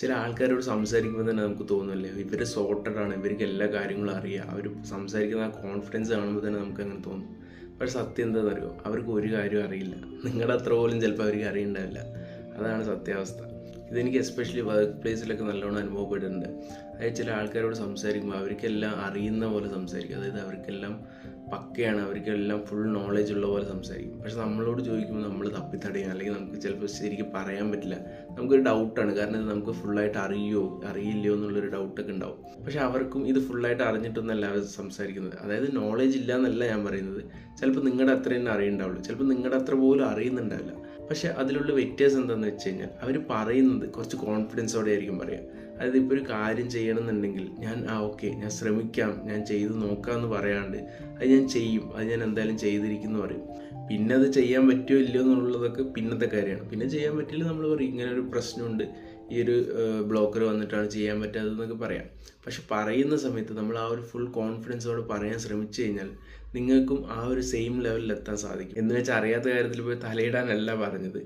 ചില ആൾക്കാരോട് സംസാരിക്കുമ്പോൾ തന്നെ നമുക്ക് തോന്നുമല്ലേ, ഇവർ സോർട്ടഡ് ആണ്, ഇവർക്ക് എല്ലാ കാര്യങ്ങളും അറിയാം, അവർ സംസാരിക്കുന്ന ആ കോൺഫിഡൻസ് കാണുമ്പോൾ തന്നെ നമുക്ക് അങ്ങനെ തോന്നും. പക്ഷേ സത്യം എന്താണെന്ന് അറിയോ, അവർക്ക് ഒരു കാര്യവും അറിയില്ല. നിങ്ങളുടെ അത്ര പോലും ചിലപ്പോൾ അവർക്ക് അറിയണ്ടാവില്ല. അതാണ് സത്യാവസ്ഥ. ഇതെനിക്ക് എസ്പെഷ്യലി വർക്ക് പ്ലേസിലൊക്കെ നല്ലോണം അനുഭവപ്പെട്ടിട്ടുണ്ട്. അതായത് ചില ആൾക്കാരോട് സംസാരിക്കുമ്പോൾ അവർക്കെല്ലാം അറിയുന്ന പോലെ സംസാരിക്കും. അതായത് അവർക്കെല്ലാം പക്കയാണ്, അവർക്കെല്ലാം ഫുൾ നോളേജ് ഉള്ള പോലെ സംസാരിക്കും. പക്ഷെ നമ്മളോട് ചോദിക്കുമ്പോൾ നമ്മൾ തപ്പിത്തടയും, അല്ലെങ്കിൽ നമുക്ക് ചിലപ്പോൾ ശരിക്കും പറയാൻ പറ്റില്ല. നമുക്കൊരു ഡൗട്ടാണ്, കാരണം ഇത് നമുക്ക് ഫുള്ളായിട്ട് അറിയില്ലയോ എന്നുള്ളൊരു ഡൗട്ടൊക്കെ ഉണ്ടാവും. പക്ഷെ അവർക്കും ഇത് ഫുള്ളായിട്ട് അറിഞ്ഞിട്ടൊന്നല്ല അവർ സംസാരിക്കുന്നത്. അതായത് നോളേജ് ഇല്ല എന്നല്ല ഞാൻ പറയുന്നത്. ചിലപ്പോൾ നിങ്ങളുടെ അത്ര തന്നെ അറിയുന്നുണ്ടാവുള്ളൂ, ചിലപ്പോൾ നിങ്ങളുടെ അത്ര പോലും അറിയുന്നുണ്ടാവില്ല. പക്ഷെ അതിലുള്ള വ്യത്യാസം എന്താണെന്ന് വെച്ച് കഴിഞ്ഞാൽ, അവർ പറയുന്നത് കുറച്ച് കോൺഫിഡൻസോടെ ആയിരിക്കും പറയുക. അതായത് ഇപ്പോൾ ഒരു കാര്യം ചെയ്യണമെന്നുണ്ടെങ്കിൽ ഓക്കെ, ഞാൻ ശ്രമിക്കാം, ഞാൻ ചെയ്ത് നോക്കാമെന്ന് പറയാണ്ട് അത് ഞാൻ ചെയ്യും, അത് ഞാൻ എന്തായാലും ചെയ്തിരിക്കുന്നു പറയും. പിന്നെ അത് ചെയ്യാൻ പറ്റുമോ ഇല്ലയോ എന്നുള്ളതൊക്കെ പിന്നത്തെ കാര്യമാണ്. പിന്നെ ചെയ്യാൻ പറ്റില്ല നമ്മൾ പറയും, ഇങ്ങനെ ഒരു പ്രശ്നമുണ്ട്, ഈ ഒരു ബ്ലോക്കർ വന്നിട്ടാണ് ചെയ്യാൻ പറ്റാത്തതെന്നൊക്കെ പറയാം. പക്ഷെ പറയുന്ന സമയത്ത് നമ്മൾ ആ ഒരു ഫുൾ കോൺഫിഡൻസോടെ പറയാൻ ശ്രമിച്ചു കഴിഞ്ഞാൽ നിങ്ങൾക്കും ആ ഒരു സെയിം ലെവലിൽ എത്താൻ സാധിക്കും. എന്ന് വെച്ചാൽ അറിയാത്ത കാര്യത്തിൽ പോയി തലയിടാനല്ല പറഞ്ഞത്.